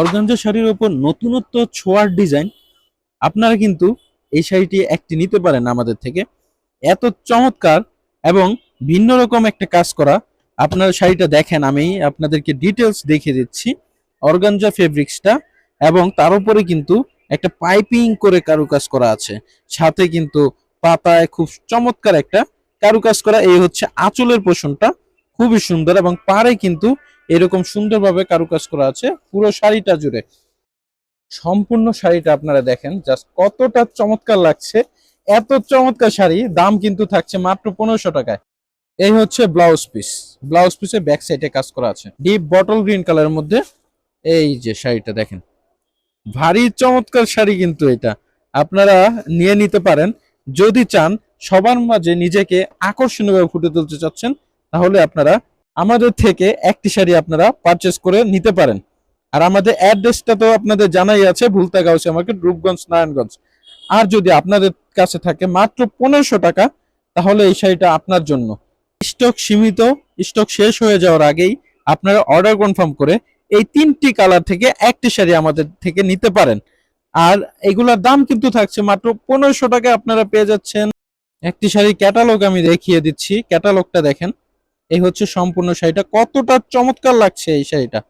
Organza শাড়ির উপর নতুনত্ব ছোঁয়ার ডিজাইন আপনারা কিন্তু এই শাড়িটি একটি নিতে পারেন আমাদের থেকে। এত চমৎকার এবং ভিন্ন রকম একটা কাজ করা। আপনারা শাড়িটা দেখেন, আমি আপনাদেরকে ডিটেলস দেখিয়ে দিচ্ছি অর্গানজা ফেব্রিক্সটা, এবং তার উপরে কিন্তু একটা পাইপিং করে কারুকাজ করা আছে, সাথে কিন্তু পাতায় খুব চমৎকার একটা কারুকাজ করা। এই হচ্ছে আঁচলের পোষণটা, খুবই সুন্দর, এবং পাড়ে কিন্তু এরকম সুন্দরভাবে কারুকাজ করা আছে পুরো শাড়িটা জুড়ে। সম্পূর্ণ শাড়িটা আপনারা দেখেন জাস্ট কতটা চমৎকার লাগছে। এত চমৎকার শাড়ি দাম কিন্তু থাকছে মাত্র 1500 টাকায়। এই হচ্ছে ব্লাউজ পিস। ব্লাউজ পিসে ব্যাক সাইডে কাজ করা আছে ডিপ বটল গ্রিন কালারের মধ্যে। এই যে শাড়িটা দেখেন, ভারী চমৎকার শাড়ি কিন্তু এটা আপনারা নিয়ে নিতে পারেন যদি চান। সবার মাঝে নিজেকে আকর্ষণীয়ভাবে ফুটে তুলতে চাচ্ছেন, তাহলে আপনারা আমাদের থেকে একটি শাড়ি আপনারা পারচেস করে নিতে পারেন। আর আমাদের অ্যাড্রেসটা তো আপনাদের জানাই আছে, ভুলতা গাউসিয়া মার্কেট, রূপগঞ্জ, নারায়ণগঞ্জ। আর যদি আপনাদের কাছে থাকে মাত্র 1500 টাকা, তাহলে এই শাড়িটা আপনার জন্য। স্টক সীমিত, স্টক শেষ হয়ে যাওয়ার আগেই আপনারা অর্ডার কনফার্ম করে এই 3টি কালার থেকে একটি শাড়ি আমাদের থেকে নিতে পারেন। আর এগুলার দাম কিন্তু থাকছে মাত্র 1500 টাকায় আপনারা পেয়ে যাচ্ছেন। একটি শাড়ি ক্যাটালগ আমি দেখিয়ে দিচ্ছি, ক্যাটালগটা দেখেন। এই হচ্ছে সম্পূর্ণ শাড়িটা, কতটা চমৎকার লাগছে এই শাড়িটা।